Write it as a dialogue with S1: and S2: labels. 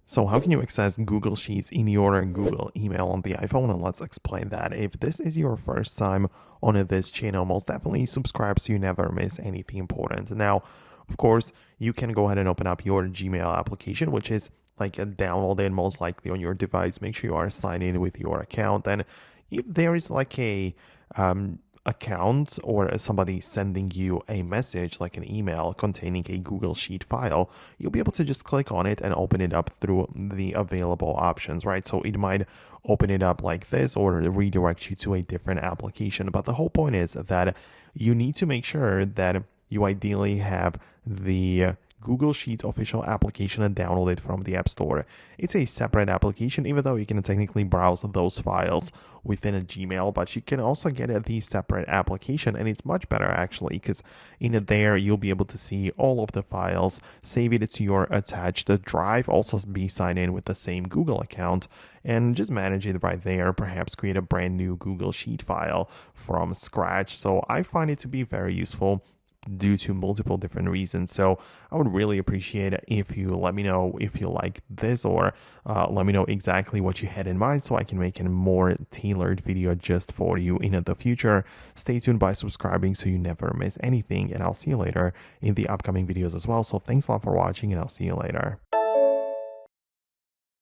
S1: So how can you access Google Sheets in your Google email on the iPhone? And let's explain that. If this is your first time on this channel, most definitely subscribe so you never miss anything important. Now, of course, you can go ahead and open up your Gmail application, which is like a downloaded most likely on your device. Make sure you are signed in with your account. And if there is like a account or somebody sending you a message like an email containing a Google Sheet file, you'll be able to just click on it and open it up through the available options, right? So it might open it up like this or redirect you to a different application. But the whole point is that you need to make sure that you ideally have the Google Sheets official application and download it from the App Store. It's a separate application, even though you can technically browse those files within a Gmail, but you can also get the separate application, and it's much better actually, because in there you'll be able to see all of the files, save it to your attached drive, also be signed in with the same Google account, and just manage it right there. Perhaps create a brand new Google Sheet file from scratch. So I find it to be very useful due to multiple different reasons. So I would really appreciate it if you let me know if you like this, or let me know exactly what you had in mind so I can make a more tailored video just for you in the future. Stay tuned by subscribing so you never miss anything, and I'll see you later in the upcoming videos as well. So thanks a lot for watching, and I'll see you later.